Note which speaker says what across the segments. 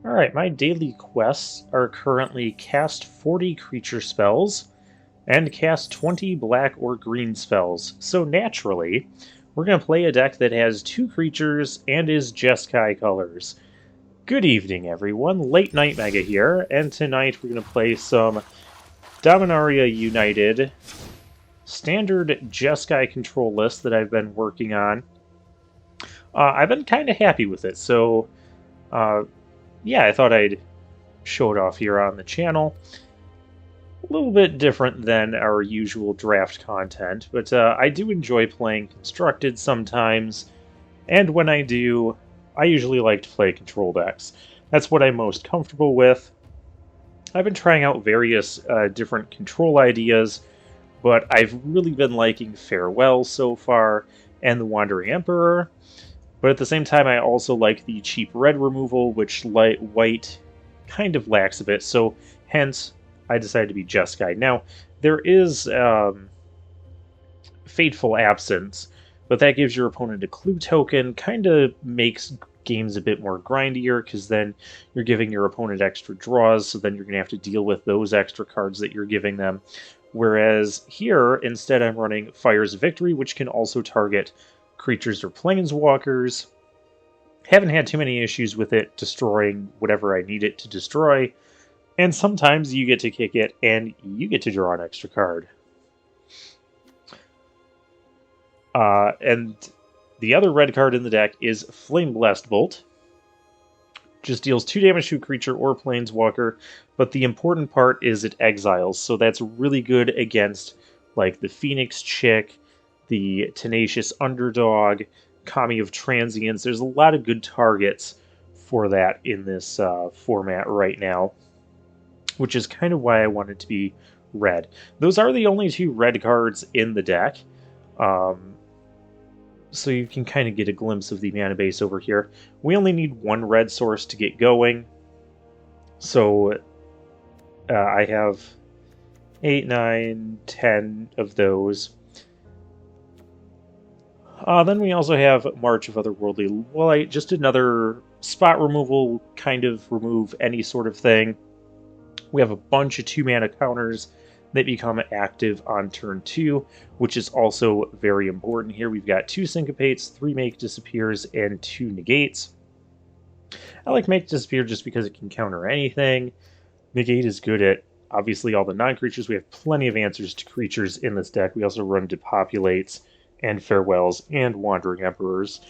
Speaker 1: Alright, my daily quests are currently cast 40 creature spells and cast 20 black or green spells. So naturally, we're going to play a deck that has 2 creatures and is Jeskai colors. Good evening, everyone. Late Night Mega here, and tonight we're going to play some Dominaria United standard Jeskai control list that I've been working on. I've been kind of happy with it, so uh, yeah, I thought I'd show it off here on the channel. A little bit different than our usual draft content, but I do enjoy playing constructed sometimes, and when I do, I usually like to play control decks. That's what I'm most comfortable with. I've been trying out various different control ideas, but I've really been liking Farewell so far and the Wandering Emperor. But at the same time, I also like the cheap red removal, which white kind of lacks a bit, so hence I decided to be Jeskai. Now, there is Fateful Absence, but that gives your opponent a clue token, kind of makes games a bit more grindier, because then you're giving your opponent extra draws, so then you're going to have to deal with those extra cards that you're giving them. Whereas here, instead I'm running Fire's Victory, which can also target creatures or planeswalkers. Haven't had too many issues with it destroying whatever I need it to destroy. And sometimes you get to kick it and you get to draw an extra card. And the other red card in the deck is Flame Blast Bolt. Just deals 2 damage to a creature or planeswalker, but the important part is it exiles, so that's really good against like the Phoenix Chick, the Tenacious Underdog, Kami of Transience. There's a lot of good targets for that in this format right now, which is kind of why I want it to be red. Those are the only 2 red cards in the deck, so you can kind of get a glimpse of the mana base over here. We only need 1 red source to get going, so I have 8, 9, 10 of those. Then we also have March of Otherworldly Light, just another spot removal, kind of remove any sort of thing. We have a bunch of 2-mana counters that become active on turn 2, which is also very important here. We've got 2 Syncopates, 3 Make Disappears, and 2 Negates. I like Make Disappear just because it can counter anything. Negate is good at, obviously, all the non-creatures. We have plenty of answers to creatures in this deck. We also run Depopulates, and Farewells, and Wandering Emperors.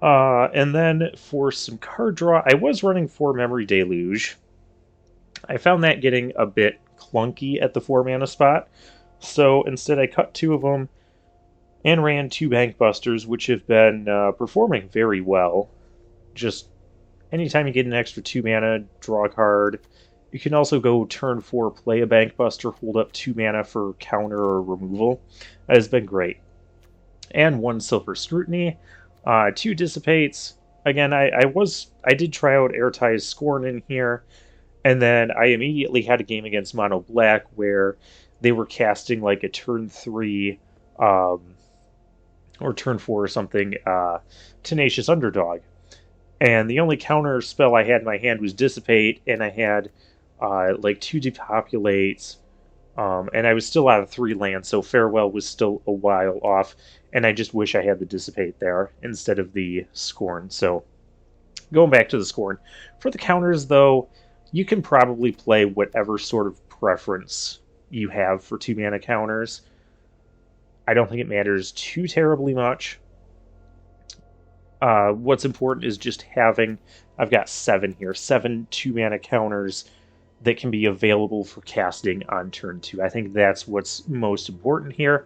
Speaker 1: And then for some card draw, I was running 4 Memory Deluge. I found that getting a bit clunky at the 4-mana spot, so instead I cut 2 of them and ran 2 Bank Busters, which have been performing very well. Just anytime you get an extra 2 mana, draw a card. You can also go turn 4, play a Bank Buster, hold up 2 mana for counter or removal. That has been great. And 1 Silver Scrutiny, 2 Dissipates. Again, I did try out Airtie's Scorn in here, and then I immediately had a game against Mono Black where they were casting like a turn 3 or turn 4 or something Tenacious Underdog. And the only counter spell I had in my hand was Dissipate, and I had like 2 Depopulates, and I was still out of 3 lands, so Farewell was still a while off, and I just wish I had the Dissipate there instead of the Scorn. So going back to the Scorn. For the counters, though, you can probably play whatever sort of preference you have for 2-mana counters. I don't think it matters too terribly much. What's important is just having, I've got 7 here, 7 2-mana counters that can be available for casting on turn 2. I think that's what's most important here.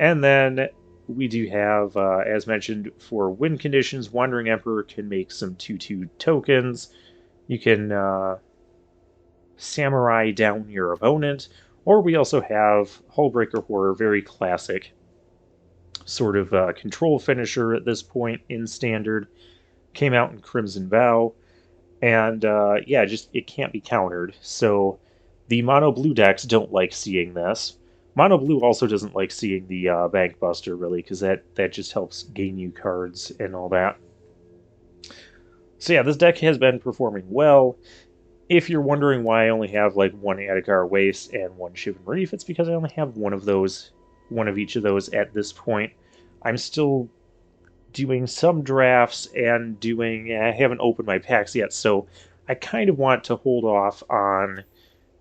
Speaker 1: And then we do have, as mentioned, for win conditions, Wandering Emperor can make some 2/2 tokens. You can Samurai down your opponent, or we also have Hullbreaker Horror, very classic sort of control finisher at this point in Standard. Came out in Crimson Vow, and yeah, just it can't be countered. So the mono blue decks don't like seeing this. Mono blue also doesn't like seeing the Bank Buster, really, because that just helps gain you cards and all that. So yeah, this deck has been performing well. If you're wondering why I only have like one Adhikar Waste and one Shivan Reef, it's because I only have one of each of those at this point. I'm still doing some drafts and I haven't opened my packs yet, so I kind of want to hold off on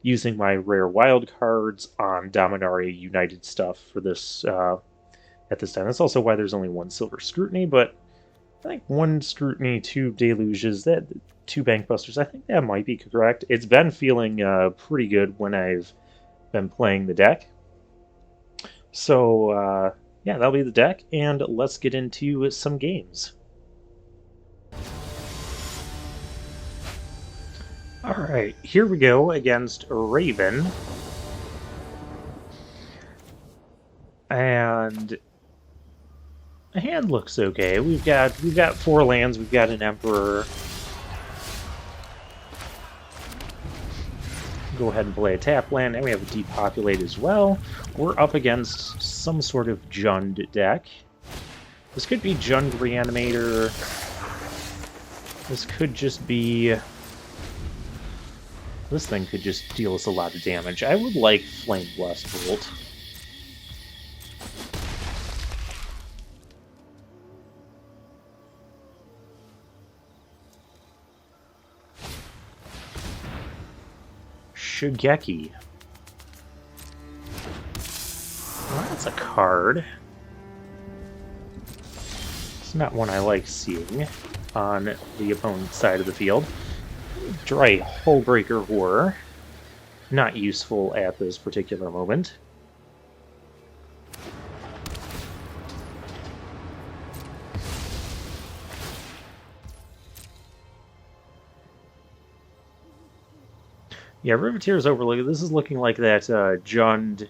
Speaker 1: using my rare wild cards on Dominaria United stuff for this at this time. That's also why there's only one Silver Scrutiny, but I think one Scrutiny, two Deluges, that two Bankbusters, I think that might be correct. It's been feeling pretty good when I've been playing the deck. So, yeah, that'll be the deck, and let's get into some games. Alright, here we go against Raven. And the hand looks okay. We've got 4 lands, we've got an Emperor. Go ahead and play a tap land, and we have a depopulate as well. We're up against some sort of Jund deck. This could be Jund Reanimator. This could just be... This thing could just deal us a lot of damage. I would like Flame Blast Bolt. Shugeki. Well, that's a card. It's not one I like seeing on the opponent's side of the field. Draw a Hullbreaker Horror. Not useful at this particular moment. Yeah, Riveteer's Overlook. This is looking like that Jund...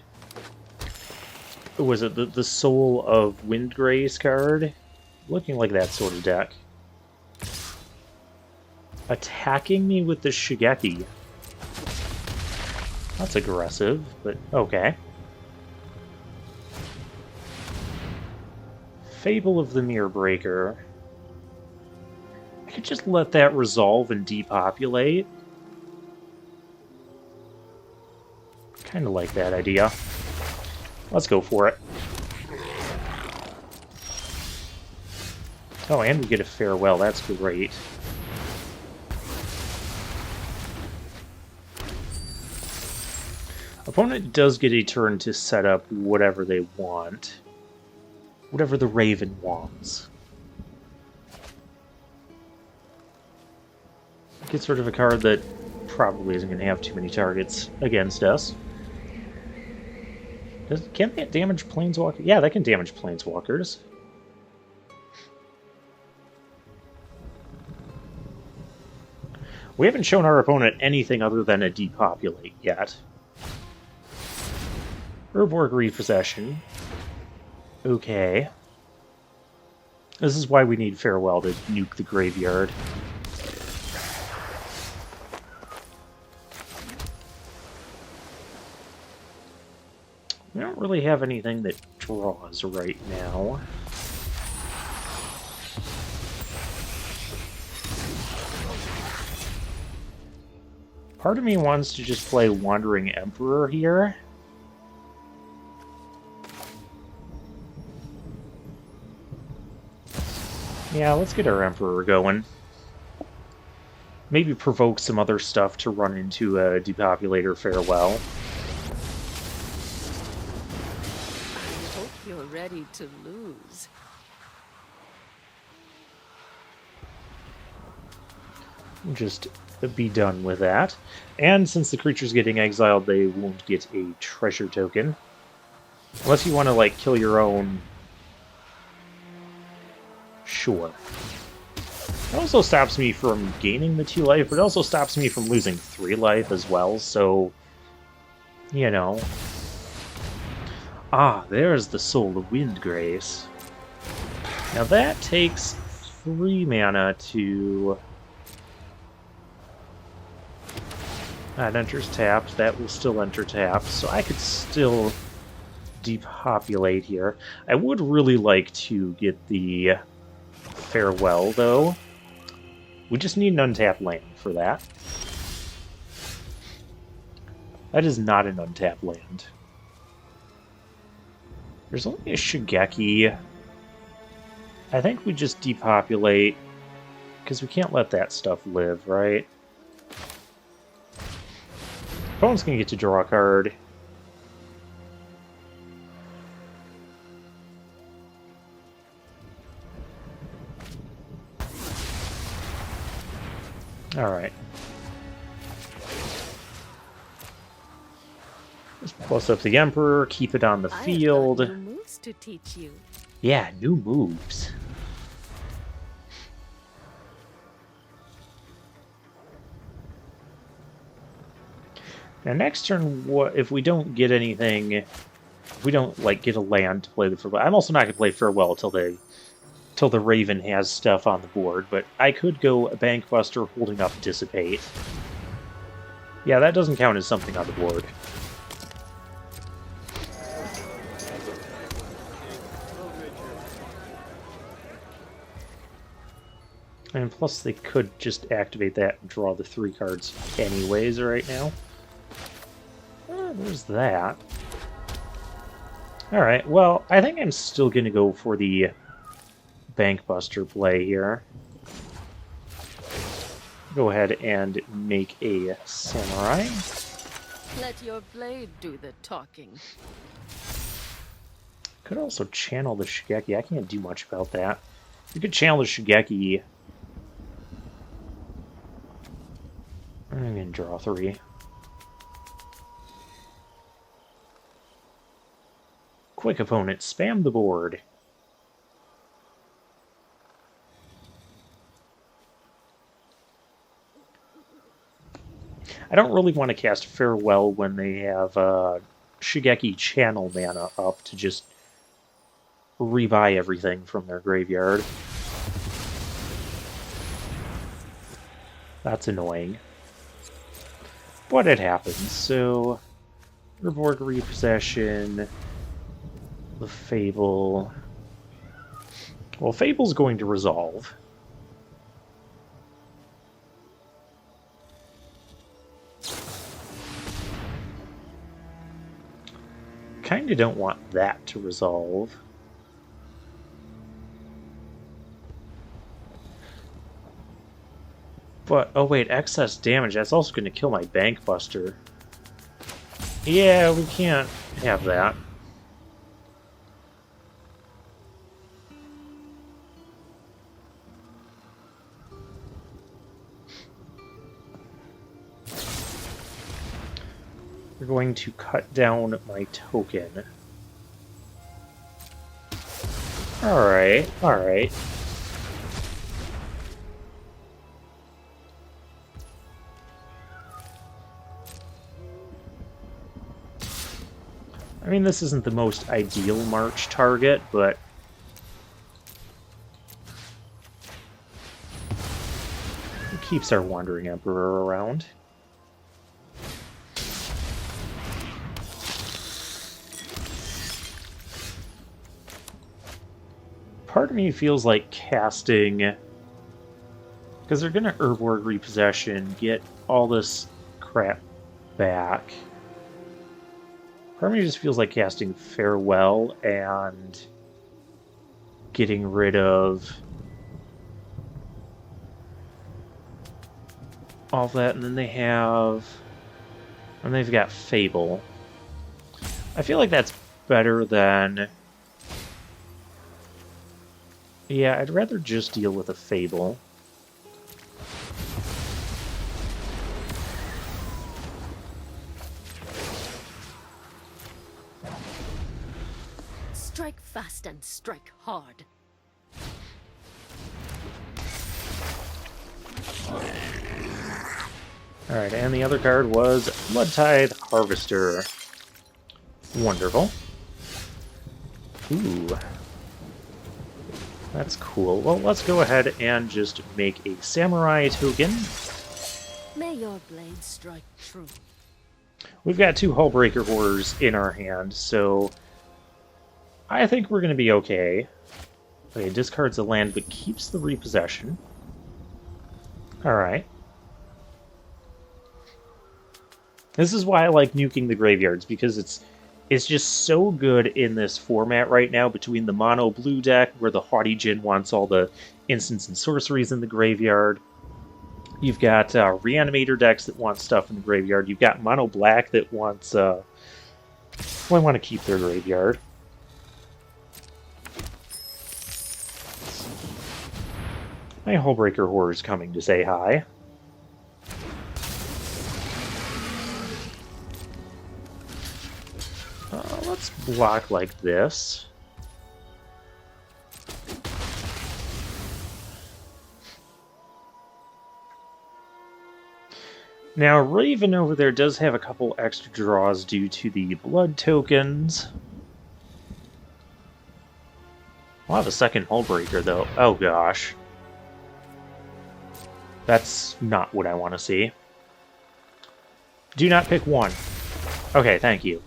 Speaker 1: Was it the Soul of Windgrace card? Looking like that sort of deck. Attacking me with the Shigeki. That's aggressive, but okay. Fable of the Mirror Breaker. I could just let that resolve and depopulate. Kind of like that idea. Let's go for it. Oh, and we get a Farewell. That's great. Opponent does get a turn to set up whatever they want. Whatever the Raven wants. Get sort of a card that probably isn't going to have too many targets against us. Can that damage Planeswalkers? Yeah, that can damage Planeswalkers. We haven't shown our opponent anything other than a depopulate yet. Urborg Repossession. Okay. This is why we need Farewell to nuke the graveyard. We don't really have anything that draws right now. Part of me wants to just play Wandering Emperor here. Yeah, let's get our Emperor going. Maybe provoke some other stuff to run into a Depopulator Farewell.
Speaker 2: You're ready to lose.
Speaker 1: Just be done with that. And since the creature's getting exiled, they won't get a treasure token. Unless you want to, like, kill your own. Sure. It also stops me from gaining the 2 life, but it also stops me from losing 3 life as well, so... You know... Ah, there's the Soul of Windgrace. Now that takes 3 mana to... That enters tapped, that will still enter tapped, so I could still depopulate here. I would really like to get the Farewell, though. We just need an untapped land for that. That is not an untapped land. There's only a Shigeki. I think we just depopulate, because we can't let that stuff live, right? Opponent's going to get to draw a card. Alright. Just plus up the Emperor, keep it on the field.
Speaker 2: I've got new moves to teach you.
Speaker 1: Yeah, new moves. Now next turn, what if we don't get anything? If we don't like get a land to play the farewell, I'm also not going to play farewell till the Raven has stuff on the board. But I could go Bankbuster, holding up Dissipate. Yeah, that doesn't count as something on the board. And plus, they could just activate that and draw the 3 cards anyways right now. There's that. Alright, well, I think I'm still going to go for the Bankbuster play here. Go ahead and make a Samurai.
Speaker 2: Let your blade do the talking.
Speaker 1: Could also channel the Shigeki. I can't do much about that. You could channel the Shigeki. I'm going to draw 3. Quick opponent, spam the board. I don't really want to cast Farewell when they have Shigeki channel mana up to just rebuy everything from their graveyard. That's annoying. But it happens. So, Urborg Repossession, the Fable. Well, Fable's going to resolve. Kinda don't want that to resolve. But, oh wait, excess damage, that's also going to kill my Bankbuster. Yeah, we can't have that. We're going to cut down my token. Alright, alright. I mean, this isn't the most ideal March target, but it keeps our Wandering Emperor around. Part of me feels like casting, because they're going to Urborg Repossession, get all this crap back. Part of me just feels like casting Farewell and getting rid of all that, and then they have, and they've got Fable. I feel like that's better than, yeah, I'd rather just deal with a Fable.
Speaker 2: Strike fast and strike hard.
Speaker 1: Alright, and the other card was Bloodtithe Harvester. Wonderful. Ooh. That's cool. Well, let's go ahead and just make a Samurai token.
Speaker 2: May your blade strike true.
Speaker 1: We've got 2 Hullbreaker Horrors in our hand, so I think we're going to be okay. Okay, discards a land but keeps the repossession. Alright. This is why I like nuking the graveyards, because it's just so good in this format right now between the mono blue deck, where the Haughty Djinn wants all the instants and sorceries in the graveyard. You've got Reanimator decks that want stuff in the graveyard. You've got mono black that wants... well, I want to keep their graveyard. My Hullbreaker Horror's coming to say hi. Let's block like this. Now, Raven over there does have a couple extra draws due to the blood tokens. I'll have a second Hullbreaker, though. Oh, gosh. That's not what I want to see. Do not pick one. Okay, thank you.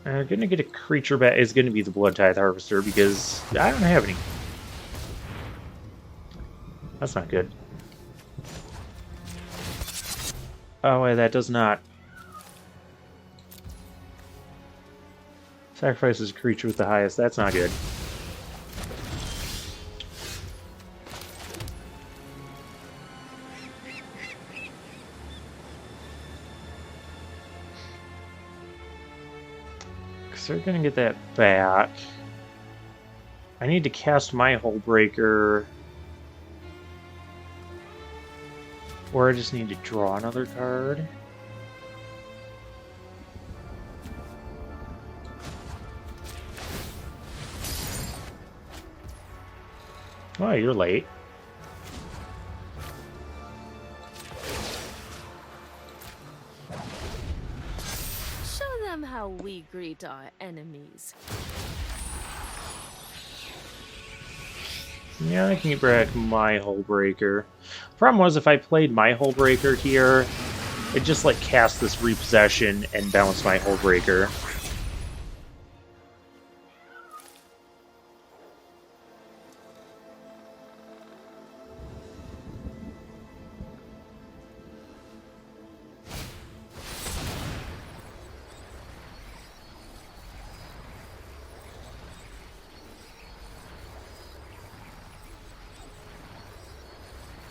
Speaker 1: I'm going to get a creature back. It's going to be the Blood Tithe Harvester because I don't have any. That's not good. Oh, wait, that does not. Sacrifices a creature with the highest. That's not good. Because they're going to get that back. I need to cast my Hullbreaker. Or I just need to draw another card. Oh, you're late.
Speaker 2: Show them how we greet our enemies.
Speaker 1: Yeah, I can get back my Hullbreaker. Problem was, if I played my Hullbreaker here, it just like cast this repossession and bounced my Hullbreaker.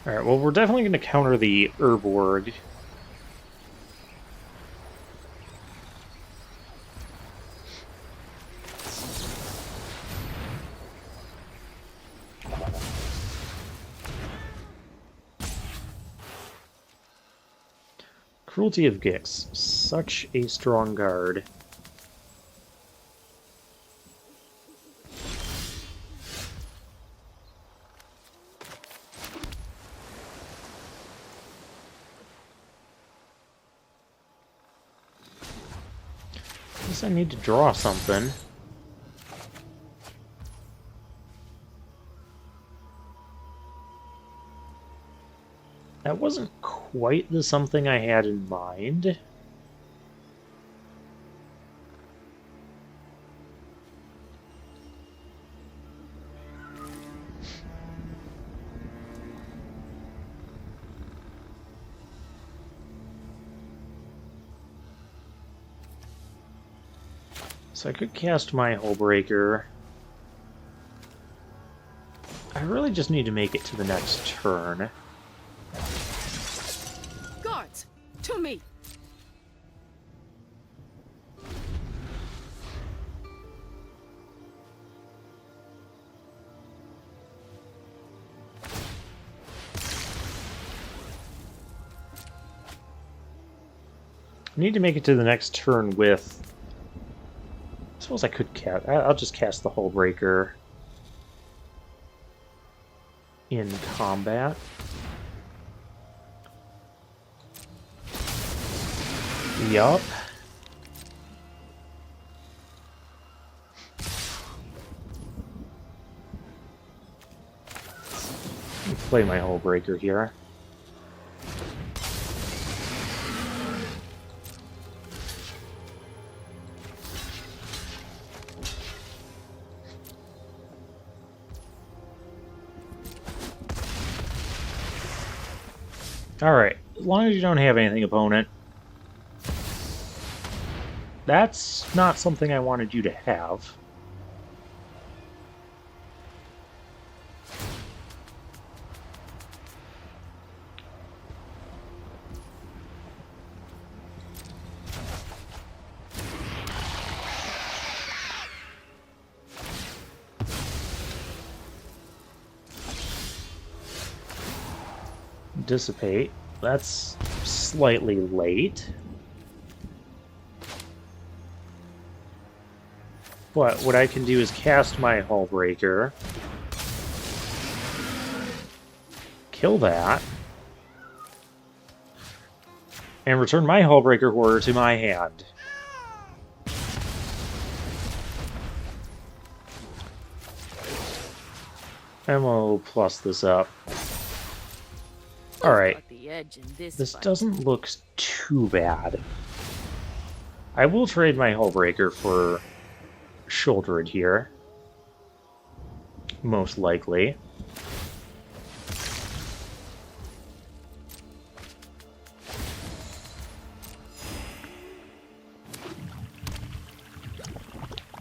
Speaker 1: Alright, well, we're definitely going to counter the Urborg. Cruelty of Gix. Such a strong card. I need to draw something. That wasn't quite the something I had in mind. So I could cast my Hullbreaker. I really just need to make it to the next turn.
Speaker 2: Guards, to me!
Speaker 1: I need to make it to the next turn with... I suppose I could cast... I'll just cast the Hullbreaker in combat. Yup. Play my Hullbreaker here. Alright, as long as you don't have anything, opponent. That's not something I wanted you to have. Dissipate. That's slightly late. But what I can do is cast my Hull Breaker. Kill that. And return my Hull Breaker Horror to my hand. And we'll plus this up. Alright. This doesn't look too bad. I will trade my Hull Breaker for Shoulder It here. Most likely.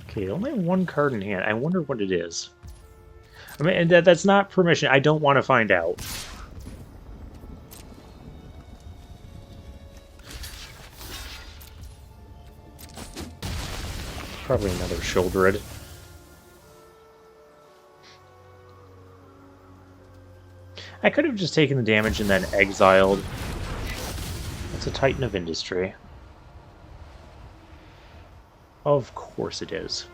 Speaker 1: Okay, only one card in hand. I wonder what it is. I mean, that's not permission. I don't want to find out. Probably another Shoulder It. I could have just taken the damage and then exiled. It's a Titan of Industry. Of course it is.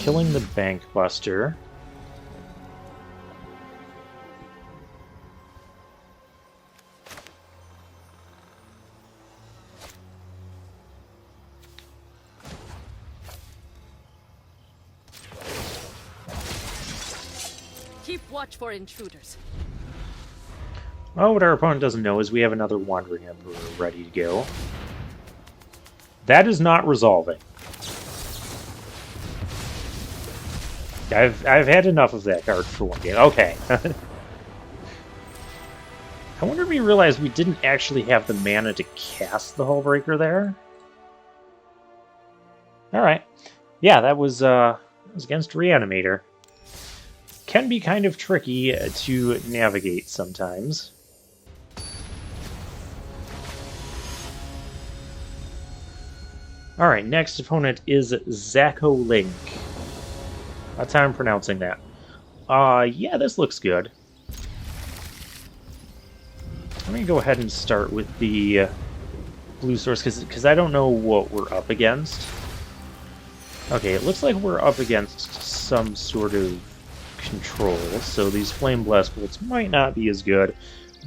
Speaker 1: Killing the Bank Buster.
Speaker 2: Keep watch for intruders.
Speaker 1: Well, what our opponent doesn't know is we have another Wandering Emperor ready to go. That is not resolving. I've had enough of that card for one game. Okay. I wonder if we realized we didn't actually have the mana to cast the Hull Breaker there. Alright. Yeah, that was against Reanimator. Can be kind of tricky to navigate sometimes. Alright, next opponent is Zacko Link. That's how I'm pronouncing that. Yeah, this looks good. Let me go ahead and start with the blue source, because I don't know what we're up against. Okay, it looks like we're up against some sort of control, so these Flame Blast Bolts might not be as good,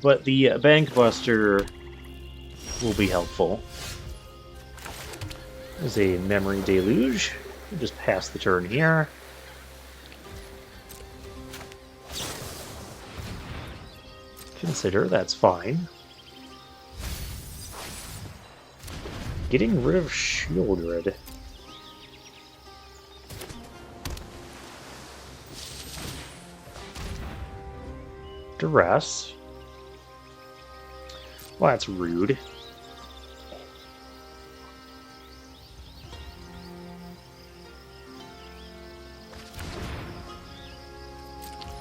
Speaker 1: but the Bank Buster will be helpful. There's a Memory Deluge. We'll just pass the turn here. Consider, that's fine. Getting rid of Shieldred. Duress. Well, that's rude.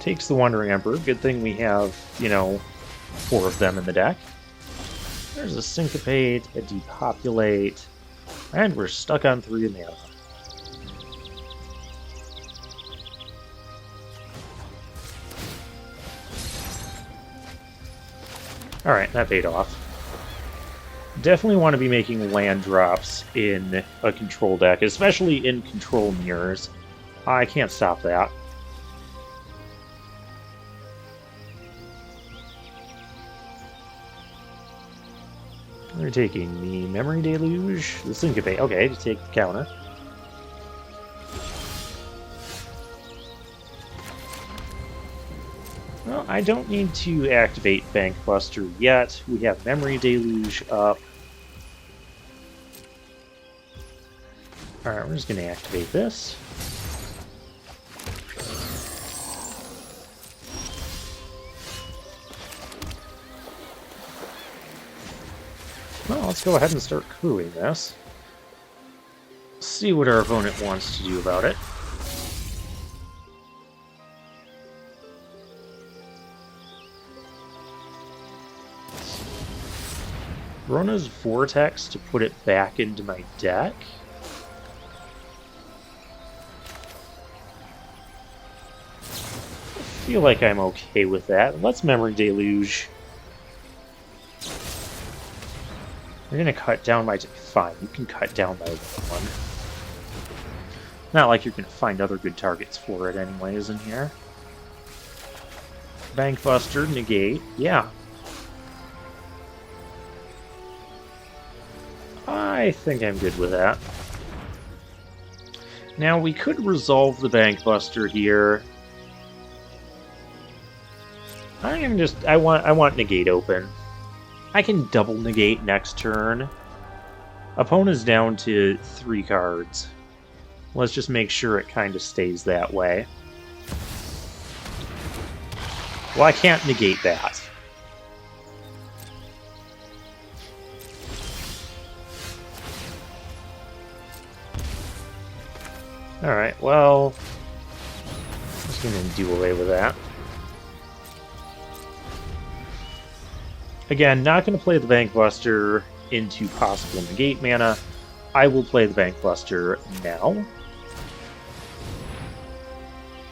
Speaker 1: Takes the Wandering Emperor. Good thing we have, you know, 4 of them in the deck. There's a Syncopate, a Depopulate, and we're stuck on 3 mana. Alright, that paid off. Definitely want to be making land drops in a control deck, especially in control mirrors. I can't stop that. We're taking the Memory Deluge, the Syncopate. Okay, just take the counter. Well, I don't need to activate Bank Buster yet. We have Memory Deluge up. Alright, we're just going to activate this. Well, let's go ahead and start crewing this. See what our opponent wants to do about it. Rona's Vortex to put it back into my deck. I feel like I'm okay with that. Let's Memory Deluge. You're gonna cut down my... Fine, you can cut down my one. Not like you're gonna find other good targets for it anyways in here. Bankbuster, negate. Yeah. I think I'm good with that. Now, we could resolve the Bankbuster here. I want negate open. I can double negate next turn. Opponent's down to 3 cards. Let's just make sure it kind of stays that way. Well, I can't negate that. Alright, well... I'm just going to do away with that. Again, not going to play the Bankbuster into possible negate mana. I will play the Bankbuster now.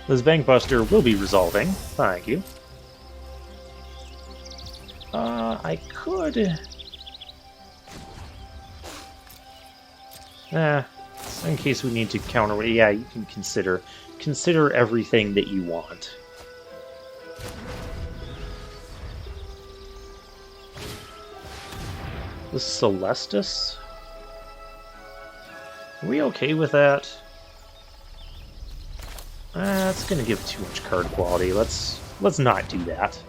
Speaker 1: This Bankbuster will be resolving. Thank you. I could... in case we need to counter... Yeah, you can consider everything that you want. The Celestus? Are we okay with that? It's gonna give too much card quality. Let's not do that.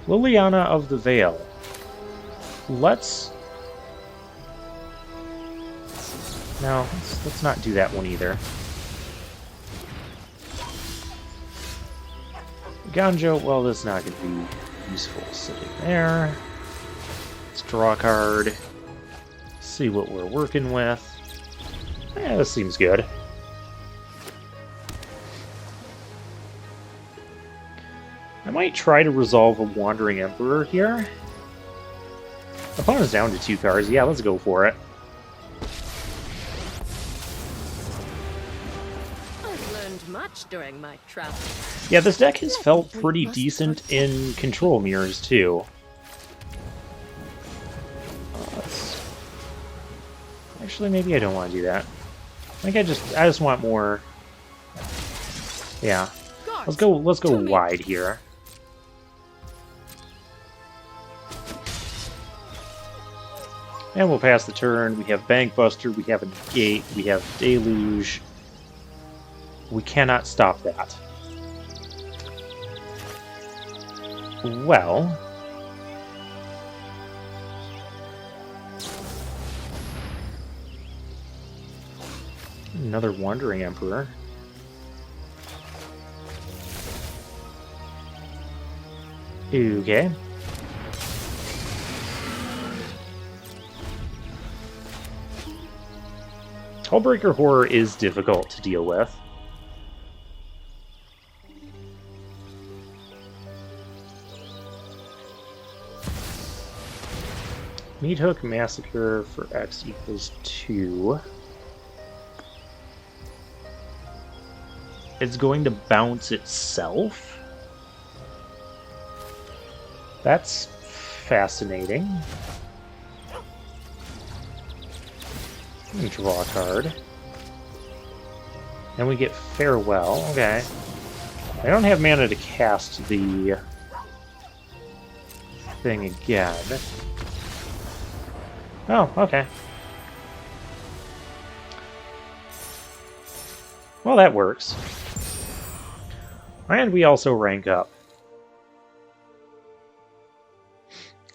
Speaker 1: Liliana of the Veil. Let's not do that one either. Ganjo, well, that's not going to be useful sitting there. Let's draw a card. See what we're working with. Yeah, this seems good. I might try to resolve a Wandering Emperor here. Opponent's down to 2 cards. Yeah, let's go for it.
Speaker 2: I've learned much during my travels.
Speaker 1: Yeah, this deck has felt pretty decent in control mirrors, too. Actually, maybe I don't want to do that. I think I just want more... Yeah. Let's go wide here. And we'll pass the turn. We have Bankbuster, we have a Negate, we have Deluge. We cannot stop that. Well... Another Wandering Emperor. Okay. Hullbreaker Horror is difficult to deal with. Meathook Massacre for X equals 2. It's going to bounce itself? That's fascinating. Draw a card. And we get Farewell. Okay. I don't have mana to cast the thing again. Oh, okay. Well, that works. And we also rank up.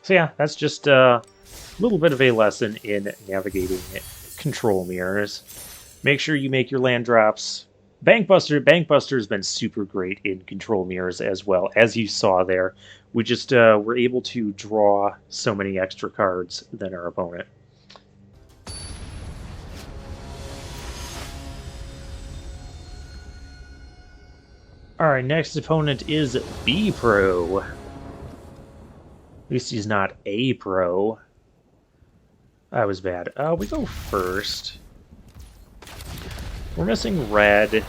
Speaker 1: So yeah, that's just little bit of a lesson in navigating control mirrors. Make sure you make your land drops. Bankbuster has been super great in control mirrors as well, as you saw there. We just were able to draw so many extra cards than our opponent. Alright, next opponent is B Pro. At least he's not A Pro. That was bad. We go first. We're missing red,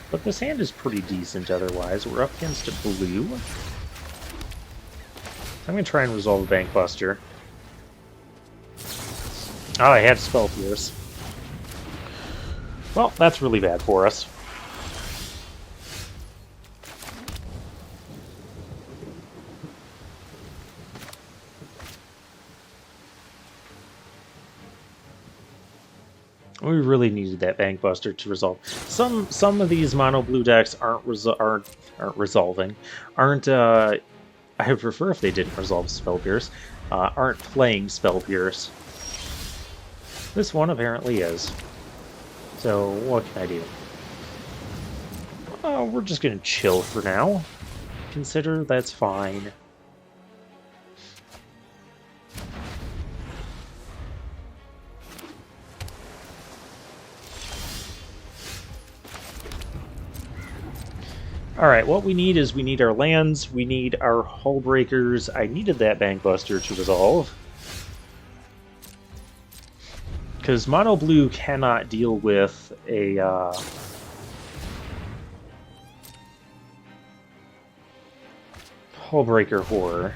Speaker 1: but this hand is pretty decent otherwise. We're up against a blue. I'm going to try and resolve a Bankbuster. Oh, I had Spell Pierce. Well, that's really bad for us. We really needed that Bankbuster to resolve. Some of these mono blue decks aren't resolving. I would prefer if they didn't resolve Spell Pierce. Aren't playing Spell Pierce. This one apparently is. So what can I do? We're just gonna chill for now. Consider that's fine. Alright, what we need is we need our lands, we need our hull breakers. I needed that Bankbuster to resolve. Because Mono Blue cannot deal with a hull breaker horror.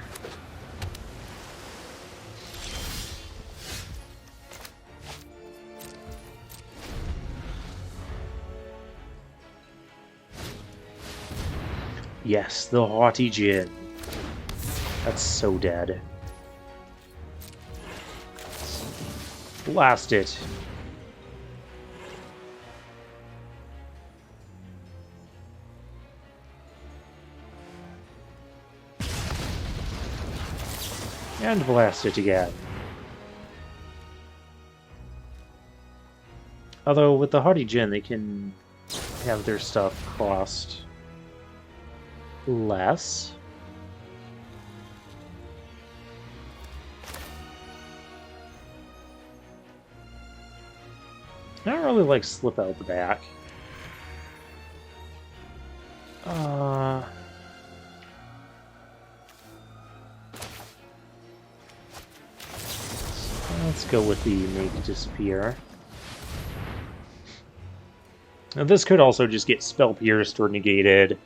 Speaker 1: Yes, the haughty Jin. That's so dead. Blast it. And blast it again. Although with the haughty Jin, they can have their stuff cost less. I don't really like slip out the back. Let's go with the Make Disappear. Now this could also just get Spell Pierced or negated.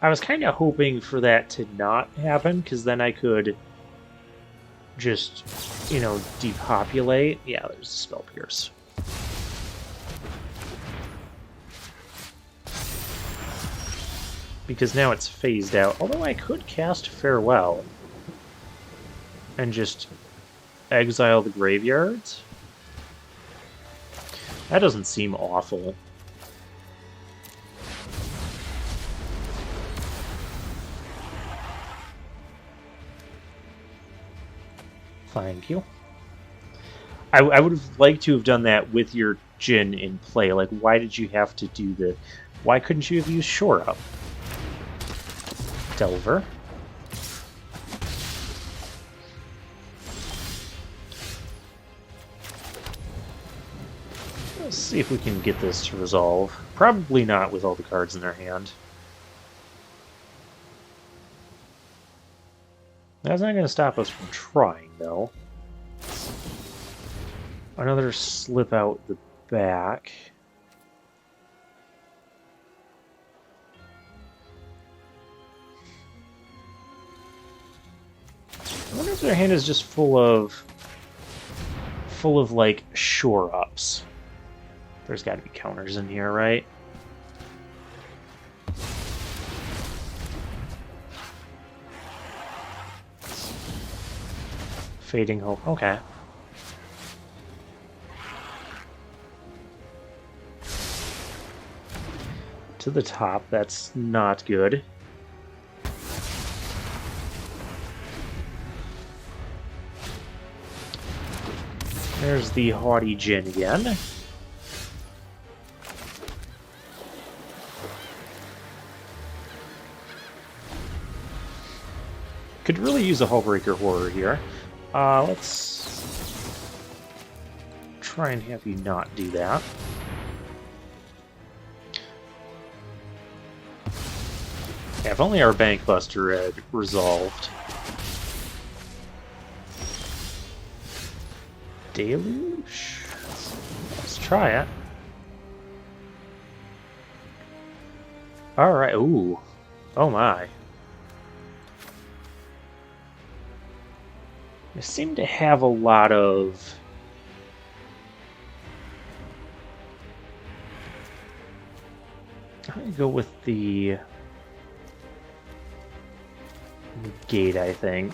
Speaker 1: I was kind of hoping for that to not happen, because then I could just, you know, depopulate. Yeah, there's a Spell Pierce. Because now it's phased out. Although I could cast Farewell and just exile the graveyards. That doesn't seem awful. Thank you. I would have liked to have done that with your Jin in play. Like, why did you have to do the... Why couldn't you have used Shore Up? Delver. Let's see if we can get this to resolve. Probably not with all the cards in their hand. That's not going to stop us from trying, though. Another slip out the back. I wonder if their hand is just full of like shore ups. There's got to be counters in here, right? Fading Hope. Okay. To the top. That's not good. There's the haughty Jin again. Could really use a Hullbreaker Horror here. Let's try and have you not do that. Yeah, if only our Bank Buster had resolved. Deluge? Let's try it. Alright, ooh. Oh my. I seem to have a lot of... I'm gonna go with the... Gate, I think.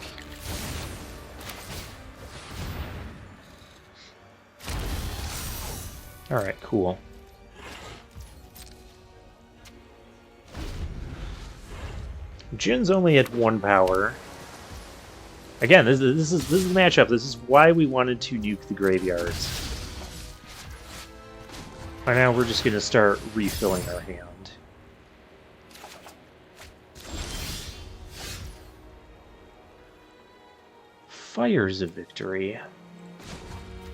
Speaker 1: Alright, cool. Jin's only at 1 power. Again, this is the matchup. This is why we wanted to nuke the graveyards. By now we're just gonna start refilling our hand. Fires of Victory.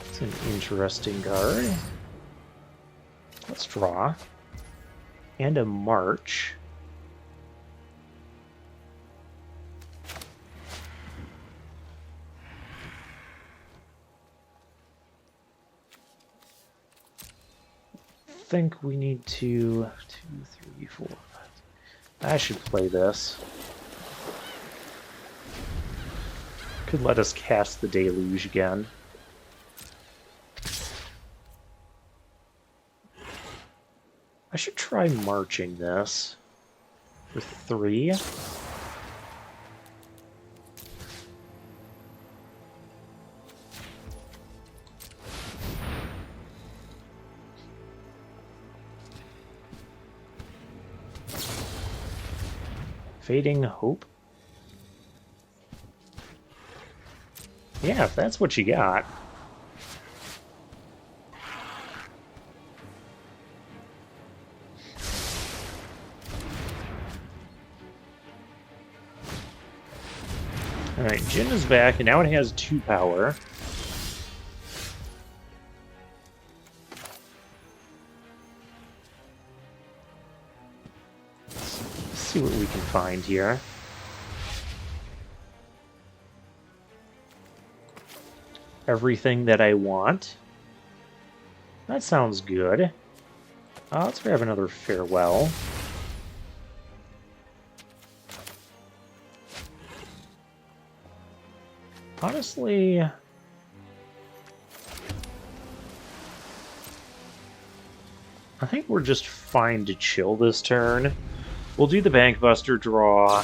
Speaker 1: It's an interesting card. Let's draw. And a March. I think we need to 2, 3, 4. I should play this. Could let us cast the Deluge again. I should try marching this for 3. Fading Hope. Yeah, if that's what you got. Alright, Jin is back, and now it has 2 power. Let's see what we can find here. Everything that I want. That sounds good. Let's grab another Farewell. Honestly, I think we're just fine to chill this turn. We'll do the Bank Buster draw.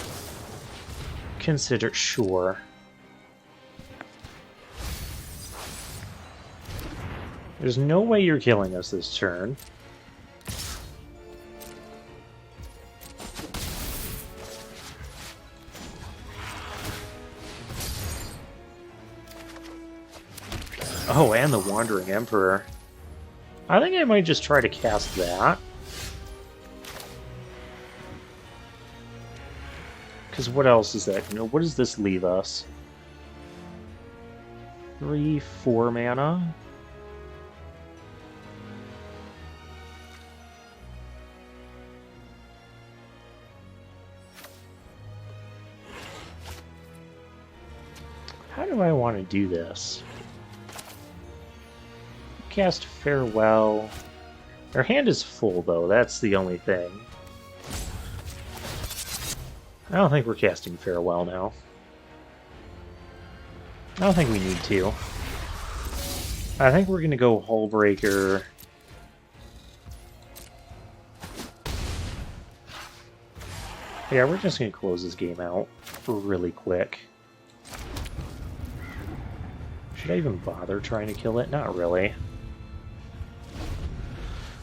Speaker 1: Consider, sure. There's no way you're killing us this turn. Oh, and the Wandering Emperor. I think I might just try to cast that. Because what else is that? You know, what does this leave us? 3, 4 mana? How do I want to do this? Cast Farewell. Our hand is full, though. That's the only thing. I don't think we're casting Farewell now. I don't think we need to. I think we're going to go Hullbreaker. Yeah, we're just going to close this game out really quick. Should I even bother trying to kill it? Not really.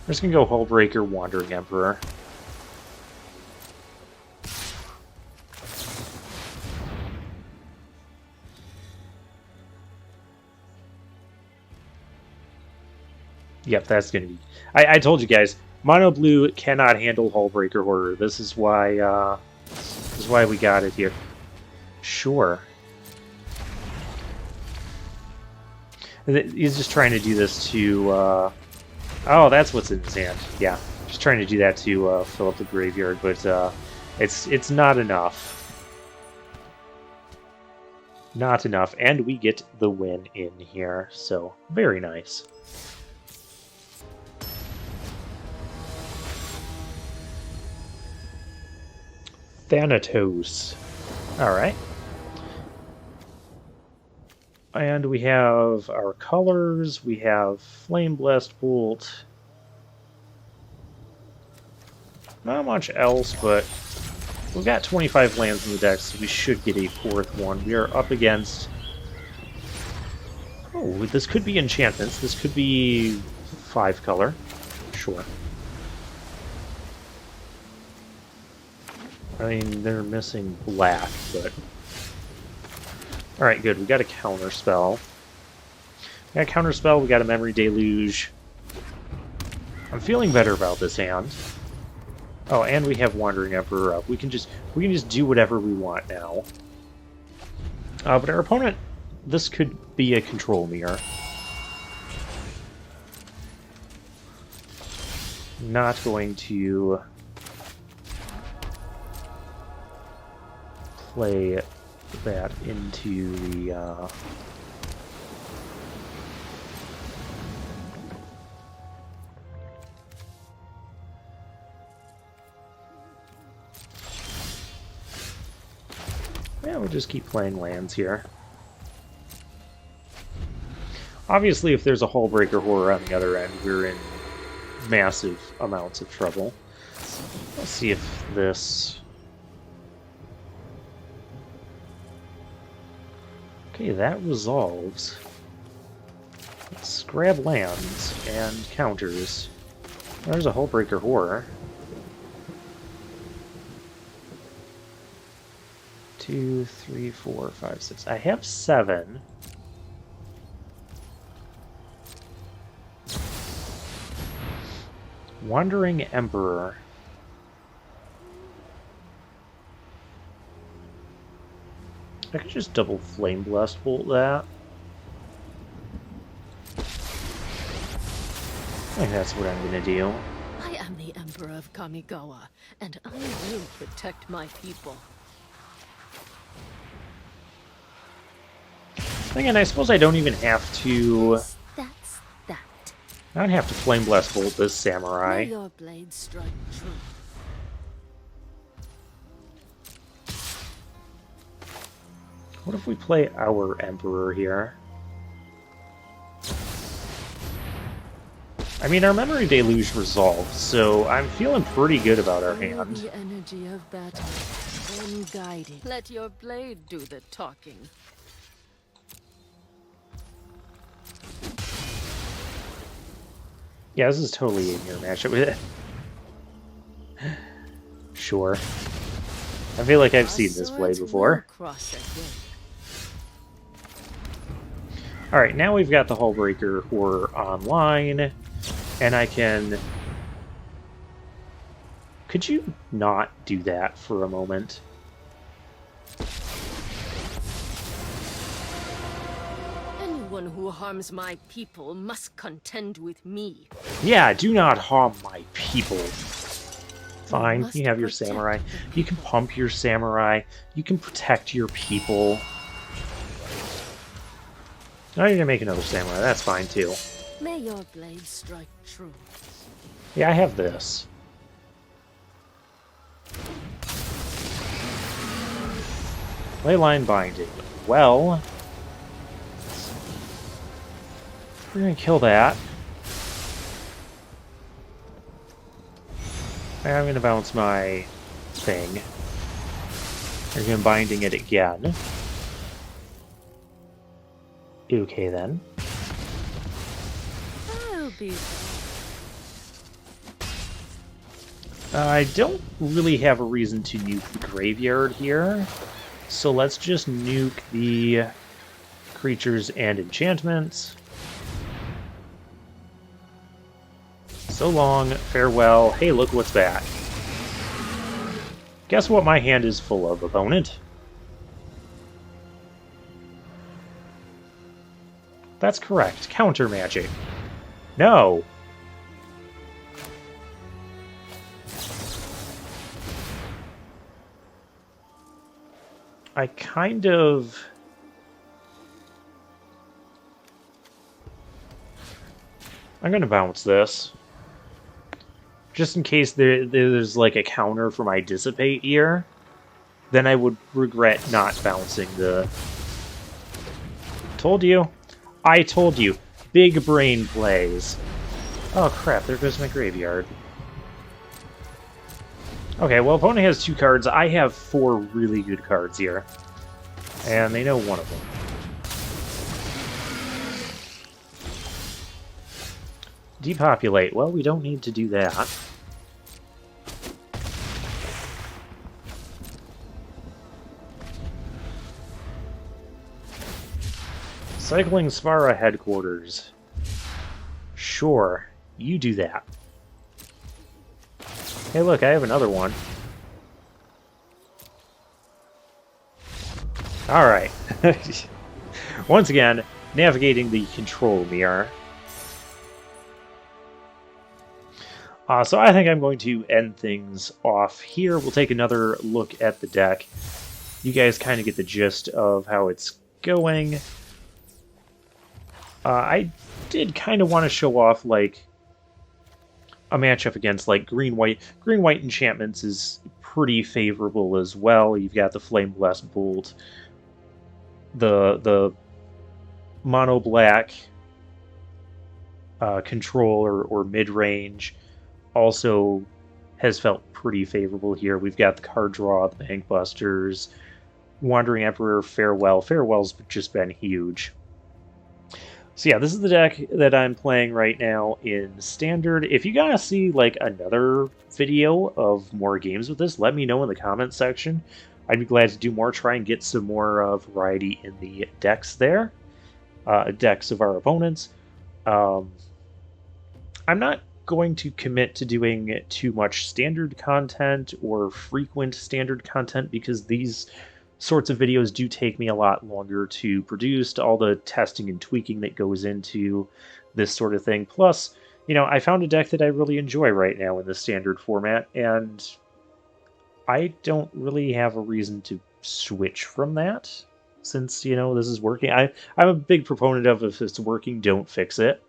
Speaker 1: I'm just going to go Hullbreaker, Wandering Emperor. Yep, that's gonna be. I told you guys, mono blue cannot handle Hullbreaker Horror. This is why we got it here. Sure. He's just trying to do this to. Oh, that's what's in his hand. Yeah, just trying to do that to fill up the graveyard, but it's not enough. Not enough, and we get the win in here. So very nice. Thanatos. Alright. And we have our colors. We have Flame Blast Bolt. Not much else, but we've got 25 lands in the deck, so we should get a fourth one. We are up against... Oh, this could be enchantments. This could be 5-color. Sure. I mean, they're missing black, but... Alright, good. We got a counter spell. We got a counter spell, we got a Memory Deluge. I'm feeling better about this hand. Oh, and we have Wandering Emperor up. We can just do whatever we want now. But our opponent, this could be a control mirror. Not going to play that into the yeah, we'll just keep playing lands here. Obviously, if there's a Hullbreaker Horror on the other end, we're in massive amounts of trouble. Let's see if this... Okay, that resolves. Let's grab lands and counters. There's a Hullbreaker Horror. 2, 3, 4, 5, 6. I have 7. Wandering Emperor. I could just double Flame Blast Bolt that. I think that's what I'm gonna do.
Speaker 2: I am the Emperor of Kamigawa, and I will protect my people.
Speaker 1: Again, I suppose I don't even have to...
Speaker 2: That's that.
Speaker 1: I don't have to Flame Blast Bolt this Samurai.
Speaker 2: May your blade strike true.
Speaker 1: What if we play our Emperor here? I mean, our Memory Deluge resolved, so I'm feeling pretty good about our hand.
Speaker 2: The energy of battle, then guiding. Let your blade do the talking.
Speaker 1: Yeah, this is totally in your matchup with it. Sure. I feel like I've seen this play before. Alright, now we've got the Hullbreaker Horror online, and I can... Could you not do that for a moment?
Speaker 2: Anyone who harms my people must contend with me.
Speaker 1: Yeah, do not harm my people. Fine, you have your samurai. You can pump your samurai. You can protect your people. Now you're gonna make another samurai. That's fine too.
Speaker 2: May your blade strike true.
Speaker 1: Yeah, I have this. Leyline Binding. Well, we're gonna kill that. I'm gonna bounce my thing. We're gonna binding it again. Okay then.
Speaker 2: I'll be.
Speaker 1: I don't really have a reason to nuke the graveyard here, so let's just nuke the creatures and enchantments. So long, farewell. Hey, look what's back. Guess what my hand is full of, opponent? That's correct. Counter magic. No. I kind of... I'm going to bounce this. Just in case there's like a counter for my Dissipate here. Then I would regret not bouncing the... Told you. I told you. Big brain plays. Oh crap, there goes my graveyard. Okay, well, opponent has 2 cards. I have 4 really good cards here. And they know one of them. Depopulate. Well, we don't need to do that. Cycling Svara headquarters. Sure, you do that. Hey look, I have another one. Alright. Once again, navigating the control mirror. So I think I'm going to end things off here. We'll take another look at the deck. You guys kind of get the gist of how it's going. I did kind of want to show off, like, a matchup against, like, green-white. Green-white enchantments is pretty favorable as well. You've got the Flame Blessed Bolt, the mono-black control or mid-range also has felt pretty favorable here. We've got the card draw, the Bank Busters, Wandering Emperor, Farewell. Farewell's just been huge. So yeah, this is the deck that I'm playing right now in Standard. If you guys see like another video of more games with this, let me know in the comments section. I'd be glad to do more, try and get some more variety in the decks there. Decks of our opponents. I'm not going to commit to doing too much Standard content or frequent Standard content because these sorts of videos do take me a lot longer to produce, all the testing and tweaking that goes into this sort of thing. Plus, you know, I found a deck that I really enjoy right now in the Standard format, and I don't really have a reason to switch from that since, you know, this is working. I'm a big proponent of if it's working, don't fix it.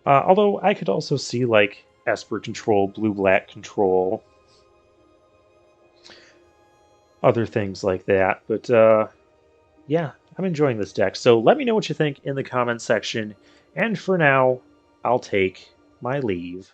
Speaker 1: Although I could also see like Esper control, blue-black control, other things like that. But yeah, I'm enjoying this deck. So let me know what you think in the comments section. And for now, I'll take my leave.